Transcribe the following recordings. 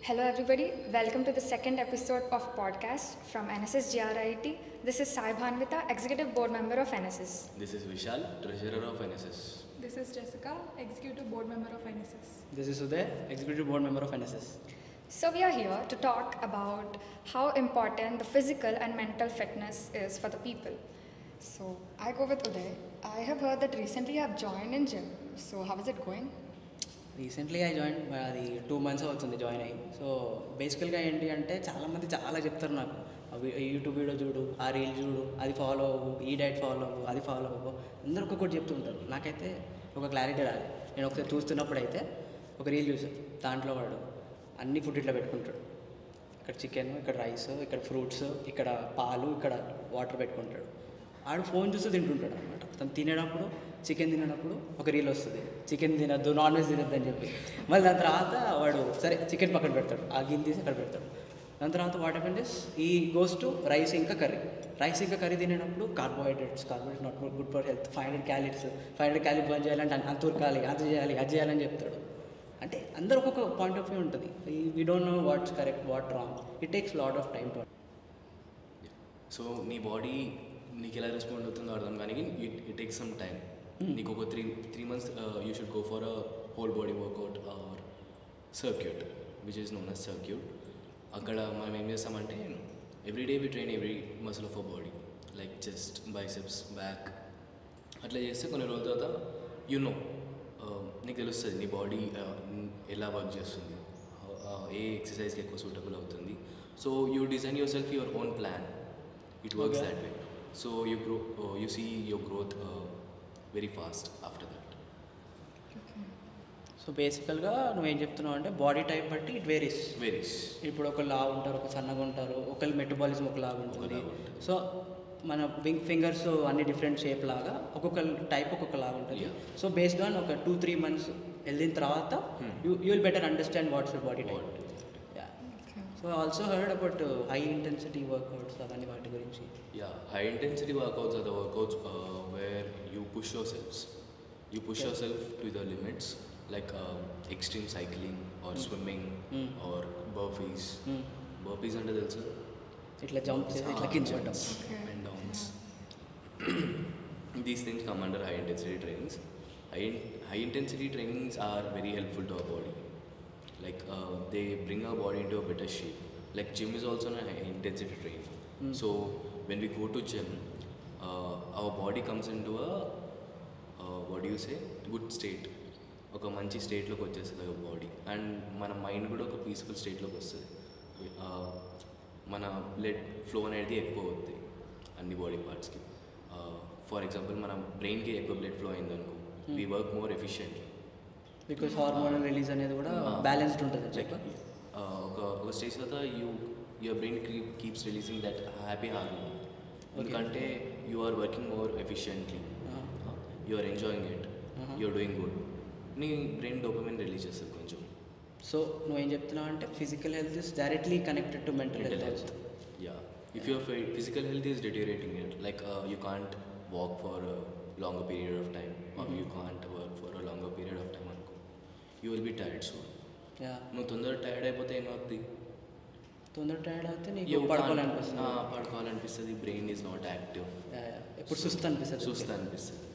Hello, everybody. Welcome to the second episode of podcast from NSS GRIT. This is Sai Bhanvita, Executive Board Member of NSS. This is Vishal, Treasurer of NSS. This is Jessica, Executive Board Member of NSS. This is Uday, Executive Board Member of NSS. So, we are here to talk about how important the physical and mental fitness is for the people. So, I go with Uday. I have heard that recently you have joined in gym. So, how is it going? Recently I join అది 2 months అవుతుంది join అయ్యి. So బేసికల్గా ఏంటి అంటే చాలామంది చాలా చెప్తారు నాకు యూట్యూబ్ వీడియో చూడు, ఆ రీల్ చూడు, అది ఫాలో అవ్వు, ఈ డైట్ ఫాలో అవ్వు, అది ఫాలో అవ్వు, అందరూ ఒక్కొక్కటి చెప్తుంటారు. నాకైతే ఒక క్లారిటీ రాదు. నేను ఒకసారి చూస్తున్నప్పుడు అయితే ఒక రీల్ చూసాను. దాంట్లో వాడు అన్ని ఫుడ్ ఇట్లా పెట్టుకుంటాడు. ఇక్కడ చికెన్, ఇక్కడ రైస్, ఇక్కడ ఫ్రూట్స్, ఇక్కడ పాలు, ఇక్కడ వాటర్ పెట్టుకుంటాడు. ఆడు ఫోన్ చూస్తూ తింటుంటాడు అనమాట. తను తినేటప్పుడు చికెన్ తినేటప్పుడు ఒక రీల్ వస్తుంది, చికెన్ తినద్దు, నాన్ వెజ్ తినద్దు అని చెప్పి. మళ్ళీ దాని తర్వాత వాడు సరే చికెన్ పక్కన పెడతాడు, ఆ గిన్నె తీసి అక్కడ పెడతాడు. దాని తర్వాత వాట్ హ్యాపెన్ ఇస్ ఈ గోస్ టు రైస్ ఇంకా కర్రీ తినేటప్పుడు carbohydrates not good for health, 500 calories burn చేయాలంటే అంత ఉరకాలి, అది చేయాలని చెప్తాడు. అంటే అందరూ ఒక్కొక్క పాయింట్ ఆఫ్ వ్యూ ఉంటుంది. We don't know what's correct, what wrong. It takes lot of time to. So నీ బాడీ నీకు ఎలా రెస్పాండ్ అవుతుందో అర్థం కానీ ఇట్ టేక్స్ సమ్ టైమ్. నీకు ఒక three months you should go for a whole body workout or circuit which is known as circuit. అక్కడ మనం ఏం చేస్తామంటే everyday we train every muscle of a body like chest, biceps, back. అట్లా చేస్తే కొన్ని రోజుల తర్వాత నీకు తెలుస్తుంది నీ బాడీ ఎలా వర్క్ చేస్తుంది, ఏ ఎక్సర్సైజ్కి ఎక్కువ సూటబుల్ అవుతుంది. So you design your self your own plan. It works that way. So you see your growth very fast after that. So బేసికల్గా నువ్వేం చెప్తున్నావు అంటే బాడీ టైప్ బట్టి ఇట్ వేరీస్. ఇప్పుడు ఒక లావు ఉంటారు, ఒక సన్నగా ఉంటారు, ఒకళ్ళు మెటబాలిజం ఒక లాగా ఉంటుంది. సో మన ఫింగర్స్ అన్ని డిఫరెంట్ షేప్ లాగా ఒక్కొక్క టైప్ ఒక్కొక్క లాగా ఉంటుంది. సో బేస్డ్ ఆన్ ఒక 2-3 months వెళ్ళిన తర్వాత you will better understand what's your body type. So also heard about high intensity workouts అవన్నీ వాటి గురించి. High intensity workouts are the workouts where you push yourself to the limits, like extreme cycling or swimming or burpees. Burpees అంటే తెలుసు, ఇట్లా jump చేసి ఇట్లా కింద పడ్డం, and downs. These things come under high intensity trainings. High intensity trainings are very helpful to our body. Like they bring our body into a better shape. Like gym is also a high intensity training. So when we go to gym, our body comes into a good state. ఒక మంచి స్టేట్లోకి వచ్చేస్తుంది body. And మన mind కూడా ఒక peaceful స్టేట్లోకి వస్తుంది. మన blood flow అనేది ఎక్కువ అవుతుంది అన్ని బాడీ పార్ట్స్కి. ఫర్ ఎగ్జాంపుల్ మన బ్రెయిన్కి ఎక్కువ బ్లడ్ ఫ్లో అయిందనుకో, we work more efficiently. Because hormone release అనేది కూడా బ్యాలెన్స్డ్ ఉంటుంది. లైక్ ఒక స్టేజ్ తర్వాత your brain keeps releasing that happy hormone. ఎందుకంటే you are working more efficiently, you are enjoying it, you are doing good. నీ brain dopamine release చేస్తుంది కొంచెం. So నువ్వేం చెప్తున్నావు అంటే physical health is directly connected to mental health. If your physical health is deteriorating, like you can't walk for a longer period of time, or you can't work for a longer period of time, you will be tired soon. నువ్వు తొందరగా tired అయిపోతే ఏమవుతుంది? తొందర tired అయితే నీకు పడుకోవాలనిపిస్తుంది. Brain is not active, ఎప్పుడు సుస్తు అనిపిస్తుంది.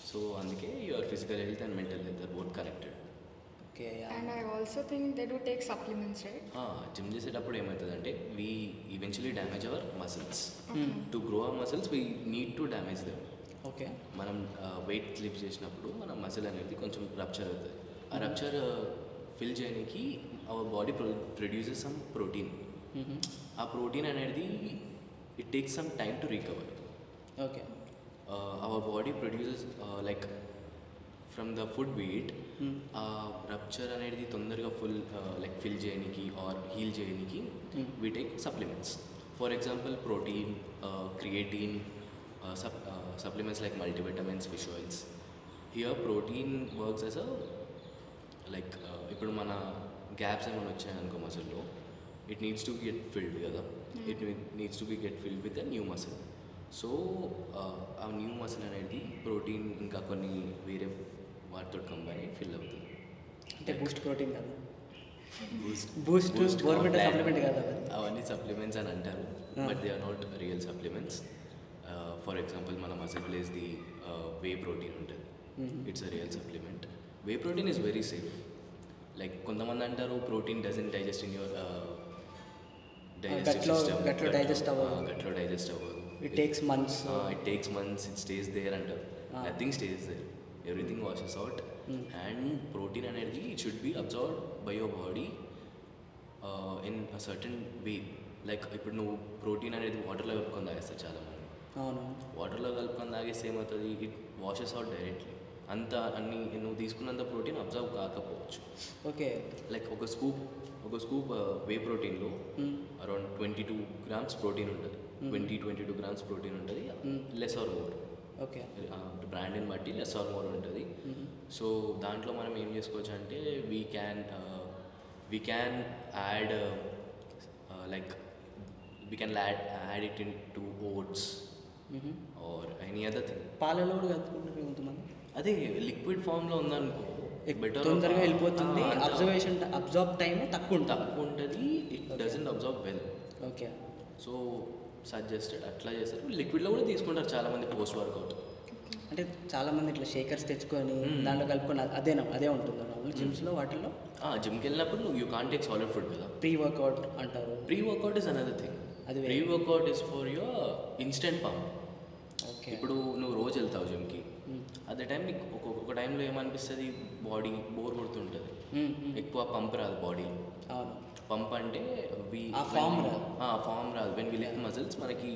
సో అందుకే your physical health and mental health are both connected. And I also think they do take supplements, right? Gym చేసేటప్పుడు ఏమవుతుందంటే we eventually damage our muscles. To grow our muscles we need to damage them. Okay, మనం weight lift చేసినప్పుడు మన muscle అనేది కొంచెం rupture అవుతుంది. ఆ rupture fill చేయడానికి our body produces some protein. ఆ ప్రోటీన్ అనేది it takes some time to recover. Okay, hour body produces like from the food wheat. ఆ రప్చర్ అనేది తొందరగా ఫిల్ చేయడానికి ఆర్ హీల్ చేయడానికి we take supplements. For example protein, creatine, supplements like multivitamins, fish oils. Here protein works as a like ఇప్పుడు మన gaps ఏమైనా వచ్చాయనుకో మసిల్లో, it needs to get filled కదా. It needs to be get filled with a new muscle. So ఆ new muscle అనేది protein ఇంకా కొన్ని వేరే వాటితో కంబైన్ ఫిల్ అవుతుంది. అంటే బూస్ట్ ప్రోటీన్ కదా. బూస్ట్ గవర్నమెంట్ సప్లిమెంట్ కాదు అది. అవన్నీ సప్లిమెంట్స్ అని అంటారు, but they are not real supplements. For example మన మజిల్ ప్లేస్ది వే ప్రోటీన్ ఉంటుంది, it's a real supplement. Whey protein is very safe. Like కొంతమంది అంటారు protein doesn't digest in your గట్లో డైజెస్ట్ అవ్వదు. గట్లో డైజెస్ట్ అవ్వదు. It takes months. It stays there అంటారు. Nothing stays there, everything washes out. And protein అనేది it should be observed by your body in a certain way. Like ఇప్పుడు నువ్వు protein అనేది వాటర్లో కలుపుకొని తాగేస్తారు చాలామంది. అవును, వాటర్లో కలుపుకొని తాగేస్తే ఏమవుతుంది, ఇట్ వాషెస్ అవుట్ డైరెక్ట్లీ. అన్ని నువ్వు తీసుకున్నంత ప్రోటీన్ అబ్జర్వ్ కాకపోవచ్చు. ఓకే. లైక్ ఒక స్కూప్ వే ప్రోటీన్లో అరౌండ్ 22 grams ప్రోటీన్ ఉంటుంది. 22 grams ప్రోటీన్ ఉంటుంది, లెస్ ఆర్ మోర్. ఓకే. బ్రాండ్ని బట్టి లెస్ ఆర్ మోర్ ఉంటుంది. సో దాంట్లో మనం ఏం చేసుకోవచ్చు అంటే we can add add it into oats or any other thing. పాలలో కూడా కలుపుకుంటారు కొంతమంది. అదే లిక్విడ్ ఫామ్లో ఉందనుకో బెటర్, తొందరగా వెళ్ళిపోతుంది. అబ్జర్వ్ టైం తక్కువ ఉంటుంది. It doesn't observe well. Okay. So suggested అట్లా చేస్తారు. లిక్విడ్లో కూడా తీసుకుంటారు చాలామంది పోస్ట్ వర్కౌట్. అంటే చాలామంది ఇట్లా షేకర్స్ తెచ్చుకొని దాంట్లో కలుపుకొని అదే ఉంటుంది మామూలు జిమ్స్లో వాటిల్లో. జిమ్కి వెళ్ళినప్పుడు you can't take solid food కదా. ప్రీ వర్కౌట్ అంటారు. Pre workout is another thing. అది pre workout is for your instant pump. Okay. ఇప్పుడు నువ్వు రోజు వెళ్తావు జిమ్కి, అదే టైం నీకు ఒక్కొక్క టైంలో ఏమనిపిస్తుంది, బాడీ బోర్ కొడుతుంటుంది, ఎక్కువ పంప్ రాదు బాడీ. అవును. పంప్ అంటే ఫామ్ రాదు. వెన్ వి లిఫ్ట్ మజిల్స్ మనకి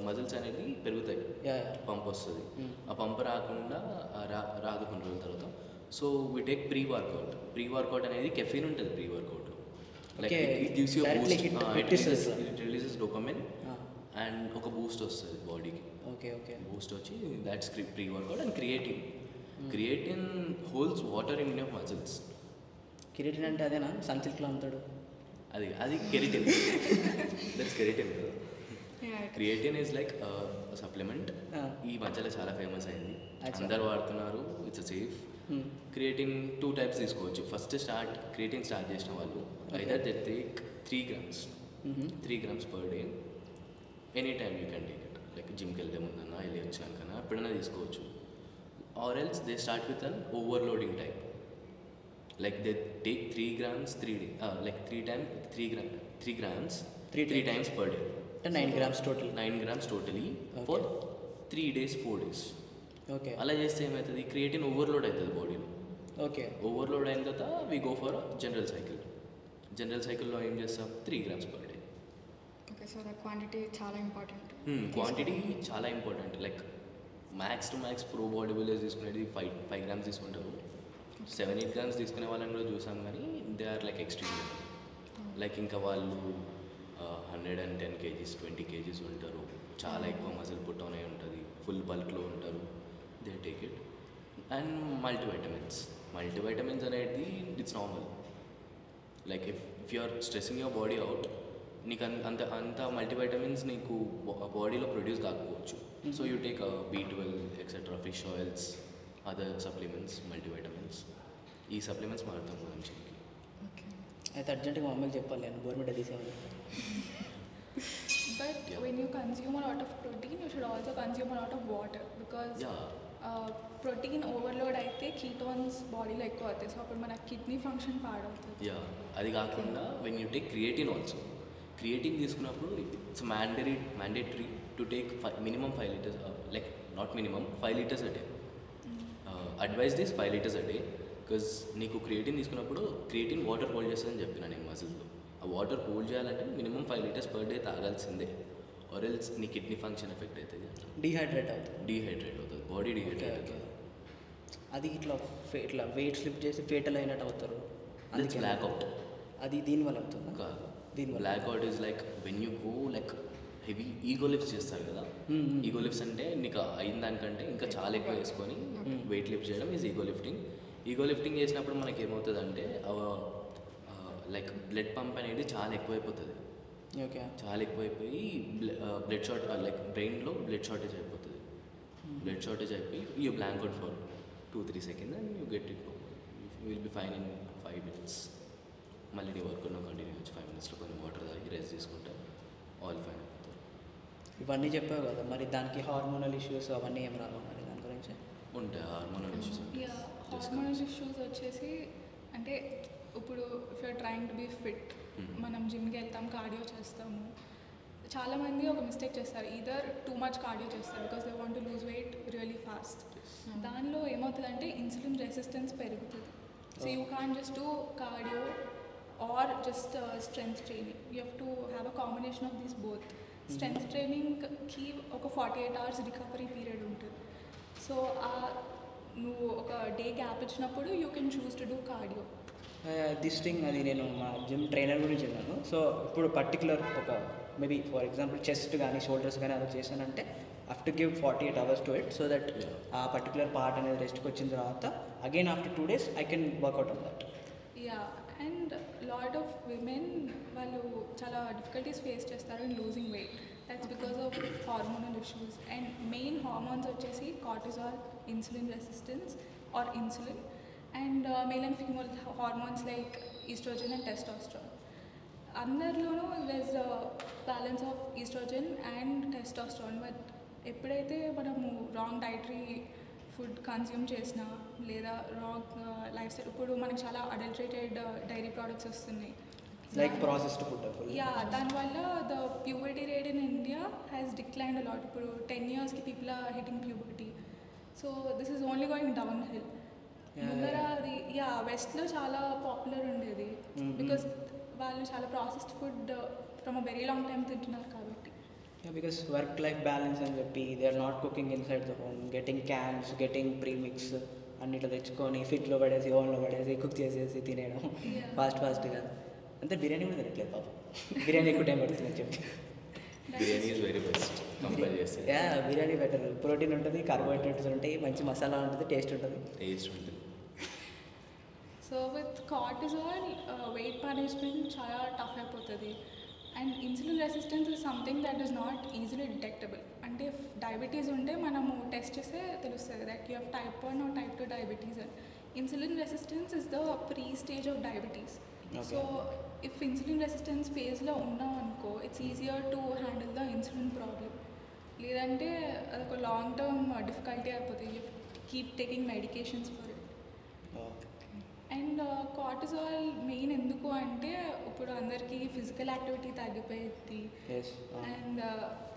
మజిల్స్ అనేది పెరుగుతాయి, పంప్ వస్తుంది. ఆ పంప్ రాకుండా రాదు కొన్ని రోజుల తర్వాత. So we take pre workout అనేది కెఫీన్ ఉంటుంది ప్రీ వర్కౌట్లో. Like it gives you boost, it releases dopamine and ఒక బూస్ట్ వస్తుంది బాడీకి. ఓకే. బూస్ట్ వచ్చి that's pre workout. And creatine holds water in your muscles. Keratin అంటే అదేనా సన్సిల్క్లో అంటాడు? అది keratin. That's keratin. Creatine is like supplement. ఈ మధ్యలో చాలా ఫేమస్ అయింది, అందరు వాడుతున్నారు. It's safe. క్రియేటిన్ 2 types తీసుకోవచ్చు. ఫస్ట్ క్రియేటిన్ స్టార్ట్ చేసిన వాళ్ళు either they take 3 grams per day. Any time you can take it. Like జిమ్కి వెళ్తే ముందన్నా వెళ్ళి వచ్చాకన్నా ఎప్పుడైనా తీసుకోవచ్చు. Or else they start with an overloading type. Like they take 3 grams 3 days, like 3 grams 3 times per day. 9 grams total. 9 grams totally for 3 days 4 days. Okay. అలా చేస్తే ఏమవుతుంది, creatine overload అవుతుంది బాడీలో. ఓకే. ఓవర్లోడ్ అయిన తర్వాత వీ గో ఫర్ జనరల్ సైకిల్లో ఏం చేస్తాం, 3 grams per day. Okay. So the quantity చాలా ఇంపార్టెంట్. క్వాంటిటీ చాలా important. Like max to max pro body builders తీసుకునేది 5 grams తీసుకుంటారు. 7-8 grams తీసుకునే వాళ్ళని కూడా చూసాం, కానీ they are like extreme. Like ఇంకా వాళ్ళు 110 kgs 20 kgs ఉంటారు, చాలా ఎక్కువ మజిల్ పుట్ ఆన్ అయి ఉంటుంది, ఫుల్ బల్క్లో ఉంటారు. They take it. And multivitamins అనేది it's normal. Like if you are stressing your body out, నీకు అంత మల్టీవైటమిన్స్ నీకు బాడీలో ప్రొడ్యూస్ కాకపోవచ్చు. So you take B12 etcetera, fish oils, other supplements, multivitamins. ఈ సప్లిమెంట్స్ మారుతాం మనం జిమ్కి. ఓకే. అయితే అర్జెంటుగా మమ్మల్ని చెప్పాలి, నేను గవర్నమెంట్ తీసేవాళ్ళు. But when you consume a lot of protein, you should also consume a lot of water, because protein overload అయితే కీటోన్స్ బాడీలో ఎక్కువ అవుతాయి. సో అప్పుడు మన కిడ్నీ ఫంక్షన్ పాడవుతుంది. అది కాకుండా when you take creatine also, creatine తీసుకున్నప్పుడు it's mandatory to take minimum 5 liters, like not minimum 5 liters a day. Advised is 5 liters a day, because నీకు క్రియేటిన్ తీసుకున్నప్పుడు క్రియేటిన్ వాటర్ హోల్డ్ చేస్తుందని చెప్పిన నేను మజిల్స్లో. ఆ వాటర్ హోల్డ్ చేయాలంటే మినిమం 5 liters per day తాగాల్సిందే, ఆర్ ఎల్స్ నీ కిడ్నీ ఫంక్షన్ ఎఫెక్ట్ అవుతుంది, డీహైడ్రేట్ అవుతుంది, బాడీ డీహైడ్రేట్ అవుతుంది. అది ఇట్లా వెయిట్స్ లిఫ్ట్ చేసి ఫేటల్ అయినట్టు అవుతారు. అది బ్లాక్అవుట్. అది దీనివల్ల అవుతుంది కాదు, blackout is like when you go like heavy ego lifts చేస్తారు కదా. ఈగో లిఫ్ట్స్ అంటే నీకు అయిన దానికంటే ఇంకా చాలా ఎక్కువ వేసుకొని వెయిట్ లిఫ్ట్ చేయడం is ego lifting. Ego lifting చేసినప్పుడు మనకి ఏమవుతుంది అంటే లైక్ బ్లడ్ పంప్ అనేది చాలా ఎక్కువైపోతుంది. ఓకే, చాలా ఎక్కువైపోయి బ్లడ్ షార్ట్ లైక్ బ్రెయిన్లో బ్లడ్ షార్టేజ్ అయిపోతుంది. బ్లడ్ షార్టేజ్ అయిపోయి you blank out for 2-3 seconds and you get it. You will be fine in 5 minutes. మళ్ళీ నీ వర్క్ కంటిన్యూ వచ్చి 5 minutesలో కొన్ని వాటర్ తాగి రెస్ట్ తీసుకుంటే ఆల్ ఫైన్ అయిపోతారు. ఇవన్నీ చెప్పావు కదా, మరి దానికి హార్మోనల్ ఇష్యూస్ అవన్నీ ఏం రావా మరి దాని గురించి? ఉంటాయి హార్మోనల్ ఇష్యూస్ ఉంటాయి. యా హార్మోనల్ ఇష్యూస్ వచ్చేసి అంటే ఇప్పుడు if you're trying to be fit, మనం జిమ్కి వెళ్తాం, కార్డియో చేస్తాము. చాలామంది ఒక మిస్టేక్ చేస్తారు, ఈదర్ టూ మచ్ కార్డియో చేస్తారు because they want to lose weight really fast. దానిలో ఏమవుతుందంటే ఇన్సులిన్ రెసిస్టెన్స్ పెరుగుతుంది. So you can't just do cardio or just strength training, you have to have a combination of these both. Strength ట్రైనింగ్కి ఒక 48 hours recovery period ఉంటుంది. So నువ్వు ఒక day gap ఇచ్చినప్పుడు you can choose to do cardio. This thing అది నేను మా gym trainer గురించి విన్నాను. సో ఇప్పుడు పర్టికులర్ ఒక మేబీ ఫర్ ఎగ్జాంపుల్ చెస్ట్ కానీ షోల్డర్స్ కానీ అలా చేశానంటే have to give 48 hours to it, so that ఆ పర్టికులర్ పార్ట్ అనేది రెస్ట్కి వచ్చిన తర్వాత again after 2 days I can work out on that. Yeah and lot of women వాళ్ళు చాలా డిఫికల్టీస్ ఫేస్ చేస్తారు in losing weight. That's because of hormonal issues. And main hormones వచ్చేసి cortisol, insulin resistance or insulin, and male and female hormones like estrogen and testosterone. అందరిలోనూ there's balance of estrogen and testosterone. But ఎప్పుడైతే మనము wrong dietary food consume చేసినా లేదా wrong life style, ఇప్పుడు మనకి చాలా adulterated dairy products వస్తున్నాయి like processed food. Yeah దానివల్ల the puberty rate in India has declined a lot. ఇప్పుడు 10 yearsకి people are hitting puberty. So this is only going down hill. ముందర అది వెస్ట్లో చాలా పాపులర్ ఉండేది బికాస్ వాళ్ళు చాలా processed food from a very long time తింటున్నారు కాబట్టి. బికాస్ వర్క్ లైఫ్ బ్యాలెన్స్ అని చెప్పి they are not cooking inside the home, getting cans, getting premix అన్నిట్లో తెచ్చుకొని ఫ్రిడ్జ్లో పడేసి ఓవెన్లో పడేసి కుక్ చేసేసి తినేయడం ఫాస్ట్గా. అంతే బిర్యానీ కూడా తినట్లేదు పాపం. బిర్యానీ ఎక్కువ టైం పడుతుంది అని చెప్పి. Biryani is very best compare చేస్తే. బిర్యానీ బెటర్, ప్రోటీన్ ఉంటుంది, కార్బోహైడ్రేట్స్ ఉంటాయి, మంచి మసాలా ఉంటుంది, టేస్ట్ ఉంటుంది. So with cortisol weight management చాలా టఫ్ అయిపోతుంది. అండ్ insulin resistance is something that is not easily detectable. అంటే డయాబెటీస్ ఉంటే మనము టెస్ట్ చేస్తే తెలుస్తుంది that you have type 1 or type 2 diabetes అని. Insulin resistance is the pre stage of diabetes. So if insulin resistance ఫేజ్లో ఉన్నాం అనుకో, it's easier to handle the insulin problem. లేదంటే అదొక లాంగ్ టర్మ్ డిఫికల్టీ అయిపోతుంది. You keep taking medications for it. And cortisol main ఎందుకు అంటే ఇప్పుడు అందరికీ ఫిజికల్ యాక్టివిటీ తగ్గిపోయింది and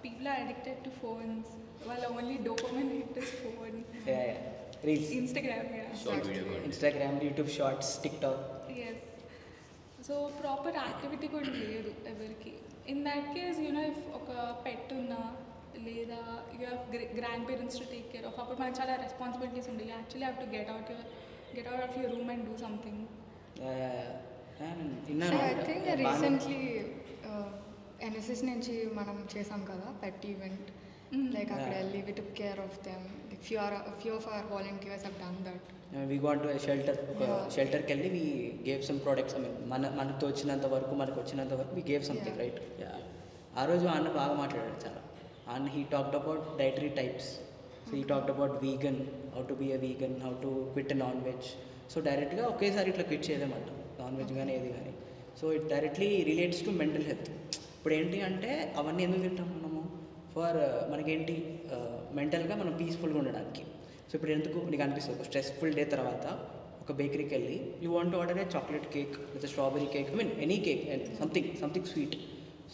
people are addicted to phones. వాళ్ళ only dopamine hit is phone, reels, Instagram, YouTube shorts, TikTok. Yes. So proper activity కూడా లేదు ఎవరికి. In that case you know if ఒక పెట్ ఉన్నా లేదా you have grandparents to take care of, అప్పుడు మనకు చాలా రెస్పాన్సిబిలిటీస్ ఉంటాయి. You actually have to get out of your room and do something. So I think recently NSS నుంచి మనం చేసాం కదా పెట్ ఈవెంట్, లైక్ అక్కడ వెళ్ళి we took care of them. Like few of our volunteers have done that. We got to a shelterకి వెళ్ళి we gave some products. I mean మనకు వచ్చినంత వరకు we gave something, right? ఆ రోజు అన్న బాగా మాట్లాడాడు చాలా. And he talked about dietary types. So he talked about vegan, how to be a vegan, how to quit a non-veg. So డైరెక్ట్గా ఒకేసారి ఇట్లా క్విట్ చేయలేమంట నాన్ వెజ్ కానీ ఏది కానీ. So it directly relates to mental health. ఇప్పుడు ఏంటి అంటే అవన్నీ ఎందుకు తింటాం మనము? ఫర్ మనకేంటి మెంటల్గా మనం పీస్ఫుల్గా ఉండడానికి. సో ఇప్పుడు ఎందుకు నీకు అనిపిస్తుంది ఒక స్ట్రెస్ఫుల్ డే తర్వాత ఒక బేకరీకి వెళ్ళి you want to order A chocolate cake with strawberry cake, I mean any cake and something sweet.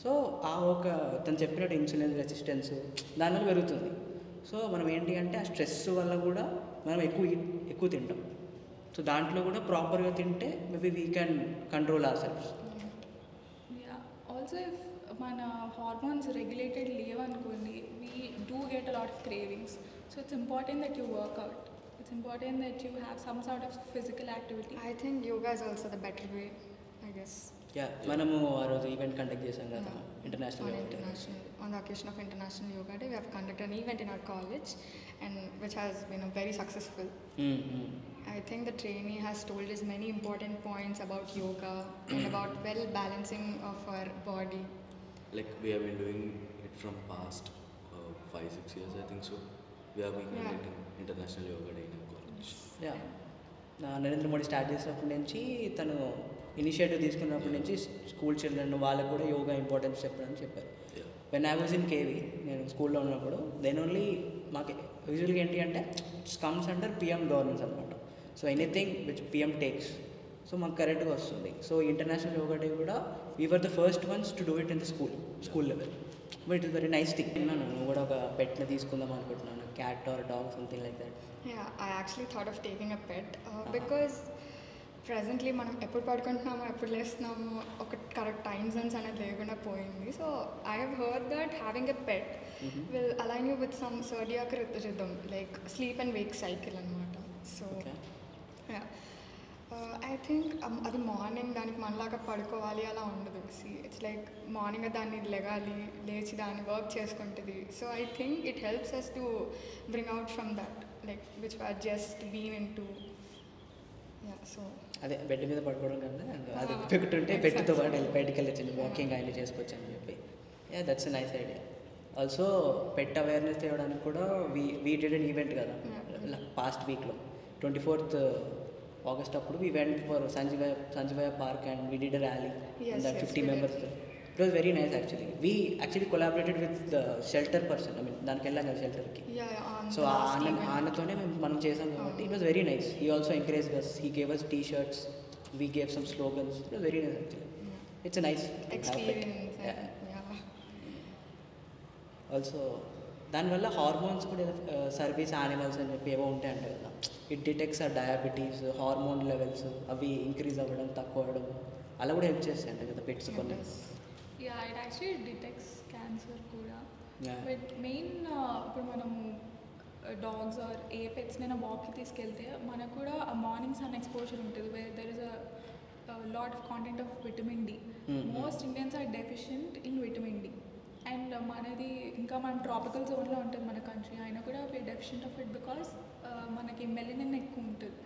So ఆ ఒక తను చెప్పినట్టు ఇన్సులిన్ రెసిస్టెన్స్ దానివల్ల పెరుగుతుంది. సో మనం ఏంటి అంటే ఆ స్ట్రెస్ వల్ల కూడా మనం ఎక్కువ తింటాం. సో దాంట్లో కూడా ప్రాపర్గా తింటే maybe we can control ourselves. Also if మన హార్మోన్స్ రెగ్యులేటెడ్ లేవనుకోండి, we do get a lot of cravings. So it's important that you work out. It's important that you have some sort of physical activity. I think yoga is also the better way, I guess. మనము ఆ రోజు event conduct చేసాం కదా international. On the occasion of International Yoga Day, we have conducted an event in our college, and which has been very successful. I think the trainee has told us many important points about yoga and about well balancing of our body. Like we have been doing it from past 5-6 years, I think so. We have been conducting International Yoga Day in our college. Narendra Modi start చేసినప్పటి నుంచి తను initiative తీసుకున్నప్పటి నుంచి school children వాళ్ళకు కూడా yoga importance చెప్పడానికి చెప్పారు. When I was in KV, నేను స్కూల్లో ఉన్నప్పుడు దెన్ ఓన్లీ మాకు యూజువల్గా ఏంటి అంటే it's comes under PM governance అనమాట. So anything which PM takes so మాకు కరెక్ట్గా వస్తుంది. సో ఇంటర్నేషనల్ యోగా డే కూడా we are the first ones to do it in the school level. But it is very nice thing. నువ్వు కూడా ఒక పెట్ని తీసుకుందాం అనుకుంటున్నాను, cat or dog something like that. Yeah, I actually thought of taking a pet because presently మనం ఎప్పుడు పడుకుంటున్నామో ఎప్పుడు లేస్తున్నామో ఒక కరెక్ట్ టైం జోన్స్ అనేది లేకుండా పోయింది. So I have heard that having a pet will align you with some circadian rhythm like sleep and wake cycle అనమాట. So I think అది morning దానికి మనలాగా పడుకోవాలి అలా ఉండదు. ఇట్స్ లైక్ మార్నింగ్ దాన్ని లెగాలి, లేచి దాన్ని వర్క్ చేసుకుంటుంది. So I think it helps us to bring out from that like which are just been in to. సో అదే బెడ్ మీద పడుకోవడం కన్నా అది పెట్టుకుంటే పెట్టితో పాటు వెళ్ళి బయటికి వెళ్ళి వాకింగ్ అయినా చేసుకోవచ్చు అని చెప్పి. Yeah that's a nice idea. Also pet awareness చేయడానికి కూడా వీ డిడ్ అన్ ఈవెంట్ కదా పాస్ట్ వీక్లో 24th August అప్పుడు we went for Sanjeevaiah park and we did a rally that 50 members. It was very nice actually. We actually collaborated with the shelter person. I mean దానికి వెళ్ళాం కదా షెల్టర్కి. So ఆనతోనే మనం చేసాం కాబట్టి it was very nice. He also encourage us, he gave us T-shirts, we gave some slogans. It was very nice actually. It's nice experience. Also దానివల్ల hormones కూడా సర్వీస్ యానిమల్స్ అని చెప్పి ఏవో ఉంటాయంట కదా. It detects a diabetes, hormone levels అవి increase అవ్వడం, తక్కువ అవ్వడం అలా కూడా హెల్ప్ చేస్తాయంట కదా పెట్స్ కొన్ని. Yeah it actually detects cancer కూడా. బట్ మెయిన్ ఇప్పుడు మనము డాగ్స్ ఆర్ ఏ పెట్స్నైనా వాక్కి తీసుకెళ్తే మనకు కూడా ఆ మార్నింగ్ సన్ ఎక్స్పోజర్ ఉంటుంది where there is a lot of content of vitamin D. Most Indians are deficient in vitamin D. And మనది ఇంకా మన ట్రాపికల్ జోన్లో ఉంటుంది మన కంట్రీ, అయినా కూడా we deficient of it because మనకి మెలనిన్ ఎక్కువ ఉంటుంది.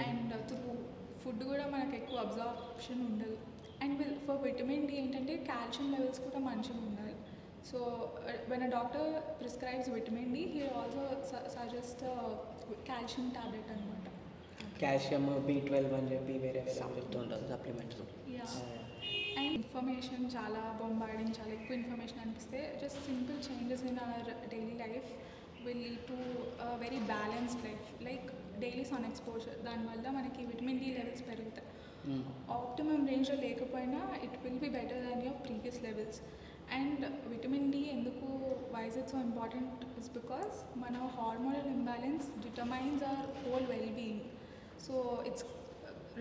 అండ్ త్రూ ఫుడ్ కూడా మనకు ఎక్కువ అబ్జార్ప్షన్ ఉండదు. అండ్ ఫర్ విటమిన్ డి ఏంటంటే కాల్షియం లెవెల్స్ కూడా మంచిగా ఉండాలి. So when a doctor prescribes vitamin D he also suggest calcium tablet అనమాట. కాల్షియం B12 అని చెప్పి వేరే చెప్తూ ఉంటారు సప్లిమెంట్స్. అండ్ ఇన్ఫర్మేషన్ చాలా బొంబార్డింగ్, చాలా ఎక్కువ ఇన్ఫర్మేషన్ అనిపిస్తే just simple changes in our daily life will lead to very balanced life. Like daily sun exposure, దానివల్ల మనకి విటమిన్ డి లెవెల్స్ పెరుగుతాయి. ఆప్టిమమ్ రేంజ్లో లేకపోయినా it will be better than your previous levels. And vitamin D ఎందుకు why it so important is because మన hormonal imbalance determines our whole well being. So it's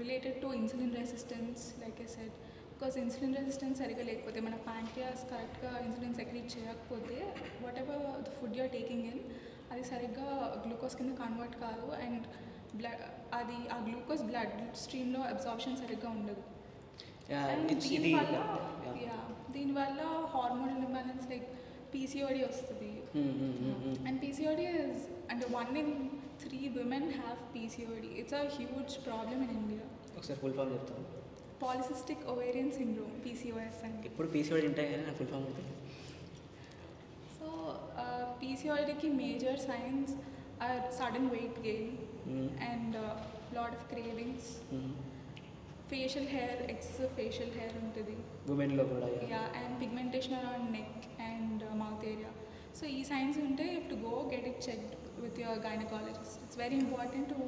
related to insulin resistance like I said. Because insulin resistance సరిగ్గా లేకపోతే మన pancreas కరెక్ట్గా insulin secrete చేయకపోతే whatever the food you are taking in అది సరిగ్గా glucose కింద convert కాదు. And అది ఆ గ్లూకోజ్ బ్లడ్ స్ట్రీమ్లో అబ్జార్ప్షన్ సరిగ్గా ఉండదు. దీనివల్ల హార్మోనల్ ఇంబ్యాలెన్స్ లైక్ PCOD వస్తుంది. అండ్ PCOD ఇస్ అంటే 1 in 3 women have PCOD. It's a huge problem in India. ఒకసారి ఫుల్ ఫామ్ చెప్తాను. పాలిసిస్టిక్ ఓవేరియన్ సిండ్రోమ్, PCOS అంటే. ఇప్పుడు PCOD ఉంటాయి కానీ నాకు ఫుల్ ఫామ్ ఉంటుంది. సో PCODకి major signs are sudden weight gain and lot of cravings, facial hair, excessive facial hair ఉంటుంది ఉమెన్లో కూడా. Yeah and pigmentation around neck and mouth area. So ఈ సైన్స్ ఉంటే you have to go get it checked with your gynecologist. It's very important to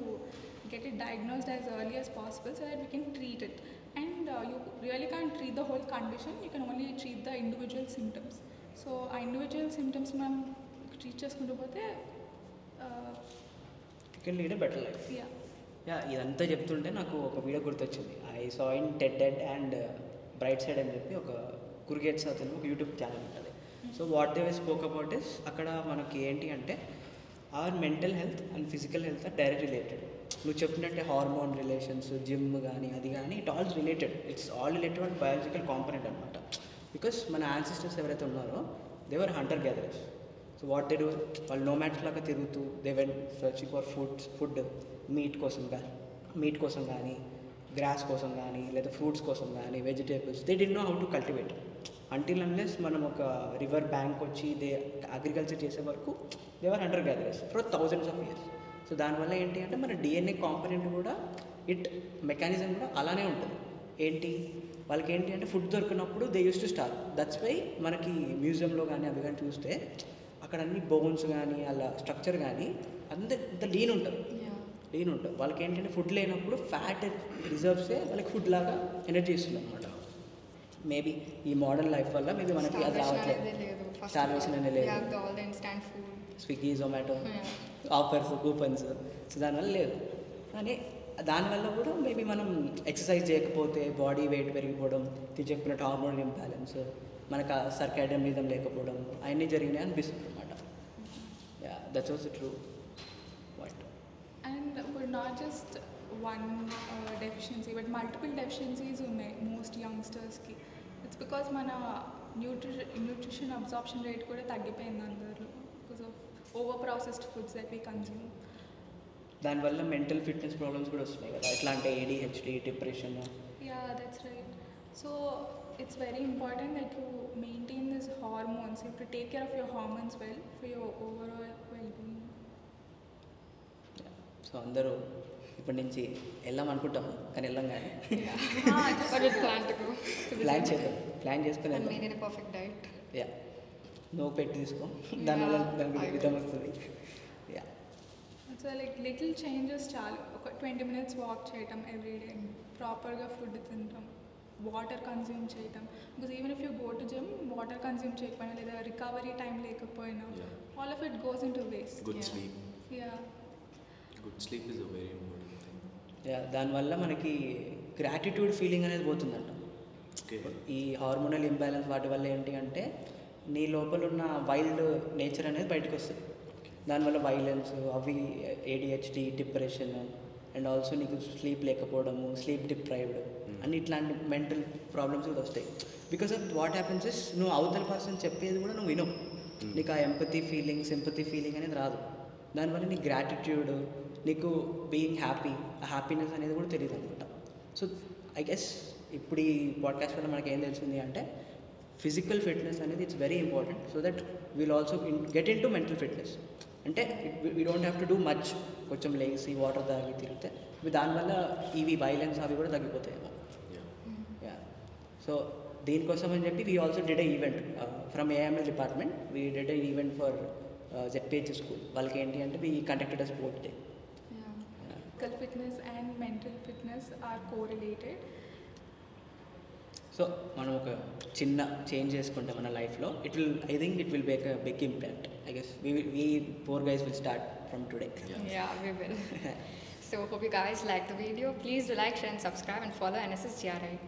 get it diagnosed as early as possible so that we can treat it. And you really can't treat the whole condition, you can only treat the individual symptoms. So individual symptoms మనం treat చేసుకుంటూ పోతే you can lead a better life. Yeah, ఇదంతా చెప్తుంటే నాకు ఒక video గుర్తొచ్చింది. I saw in TED and bright side అని చెప్పి ఒక కురిగేట్స్ అతను ఒక యూట్యూబ్ ఛానల్ ఉంటుంది. So what they spoke about is అక్కడ మనకి ఏంటి అంటే our mental health and physical health are direct related. నువ్వు చెప్పినట్టే హార్మోన్ రిలేషన్స్, జిమ్ కానీ అది కానీ it all related. It's all related and biological component అనమాట. బికాస్ మన యాన్సిస్టర్స్ ఎవరైతే ఉన్నారో they were hunter gatherers. So what they do, వాళ్ళు నోమాడ్స్ లాగా తిరుగుతూ they went searching for food meat కోసం కానీ గ్రాస్ కోసం కానీ లేదా ఫ్రూట్స్ కోసం కానీ vegetables. They did know how to cultivate until unless మనం ఒక రివర్ బ్యాంక్ వచ్చి అగ్రికల్చర్ చేసే వరకు they are hunter gatherers for thousands of years. సో దానివల్ల ఏంటి అంటే మన DNA కాంపనెంట్ కూడా మెకానిజం కూడా అలానే ఉంటుంది. ఏంటి వాళ్ళకి ఏంటి అంటే ఫుడ్ దొరికినప్పుడు they use to starve. That's why మనకి మ్యూజియంలో కానీ అవి కానీ చూస్తే అక్కడ అన్ని బోన్స్ కానీ అలా స్ట్రక్చర్ కానీ అంత లీన్ ఉంటుంది. వాళ్ళకి ఏంటంటే ఫుడ్ లేనప్పుడు ఫ్యాట్ రిజర్వ్సే వాళ్ళకి ఫుడ్ లాగా ఎనర్జీ ఇస్తుంది అనమాట. మేబీ ఈ మోడర్న్ లైఫ్ వల్ల మేబీ మనకి అది రావట్లేదు, స్టార్వేషన్ అనేది లేదు. Swiggy, Zomato, offers, coupons, so దానివల్ల లేదు. కానీ దానివల్ల కూడా మేబీ మనం ఎక్సర్సైజ్ చేయకపోతే బాడీ వెయిట్ పెరిగిపోవడం, చెప్పినట్టు హార్మోన్ ఇంబ్యాలెన్స్, మనకు సర్కాడియన్ రిథమ్ లేకపోవడం అవన్నీ జరిగినాయి అనిపిస్తుంది అనమాట. That's also true. అండ్ ఇప్పుడు not just one deficiency but multiple deficiencies ఉన్నాయి మోస్ట్ యంగ్స్టర్స్కి. ఇట్స్ బికాస్ మన న్యూట్రిషన్ అబ్జార్ప్షన్ రేట్ కూడా తగ్గిపోయింది అందరిలో because of over processed foods that we consume. దానివల్ల మెంటల్ ఫిట్నెస్ ప్రాబ్లమ్స్ కూడా వస్తున్నాయి కదా, ఎట్లా అంటే ADHD, depression. That's right. So it's very important that you maintain these hormones. You have to take care of your hormones well for your overall well-being. So అందరూ ఇప్పటి నుంచి వెళ్దాం అనుకుంటాము కానీ వెళ్ళాం కానీ ప్లాన్ చేసుకుని నువ్వు పెట్టి తీసుకో, దానివల్ల దానికి రిథమ్ వస్తుంది. సో లైక్ లిటిల్ చేంజెస్ చాలు. ఒక 20 minutes వాక్ చేయటం ఎవ్రీడే, ప్రాపర్గా ఫుడ్ తినటం, వాటర్ కన్జ్యూమ్ చేయటం. Because even if you go to gym water consume చేయకపోయినా లేదా రికవరీ టైం లేకపోయినా all of it goes in to waste. Good sleep. Good sleep is a very important thing. దానివల్ల మనకి gratitude feeling అనేది పోతుందంట. ఈ hormonal imbalance వాటి వల్ల ఏంటి అంటే నీ లోపల ఉన్న వైల్డ్ నేచర్ అనేది బయటకు వస్తుంది. దానివల్ల వైలెన్స్, అవి ADHD, డిప్రెషన్ అండ్ ఆల్సో నీకు స్లీప్ లేకపోవడము, స్లీప్ డిప్రైవ్డ్ అన్ని ఇట్లాంటి మెంటల్ ప్రాబ్లమ్స్ కూడా వస్తాయి. Because of what happens is నువ్వు అవతల పర్సన్ చెప్పేది కూడా నువ్వు వినవు, నీకు ఆ ఎంపతి ఫీలింగ్, సింపతి ఫీలింగ్ అనేది రాదు. దానివల్ల నీ గ్రాటిట్యూడ్, నీకు బీయింగ్ హ్యాపీ, ఆ హ్యాపీనెస్ అనేది కూడా తెలియదు అనమాట. సో ఐ గెస్ ఇప్పుడు ఈ పాడ్కాస్ట్ వల్ల మనకి ఏం తెలిసింది అంటే ఫిజికల్ ఫిట్నెస్ అనేది it's very important so that will also get in to mental fitness. అంటే we don't have to do much, కొంచెం లేసి వాటర్ తాగి తిరిగితే దానివల్ల ఇవి వైలెన్స్ అవి కూడా తగ్గిపోతాయేమో. సో దీనికోసం అని చెప్పి we also did a event from AML department. We did a event for ZPH school. వాళ్ళకి ఏంటి అంటే we conducted a sports day. Physical fitness and mental fitness are correlated. So మనం ఒక చిన్న చేంజ్ చేసుకుంటే మన లైఫ్లో I think it will make a big impact. I guess we 4 guys will start from today. Yeah, we will. So hope you guys like the video. Please do like, share and subscribe and follow NSS GR8.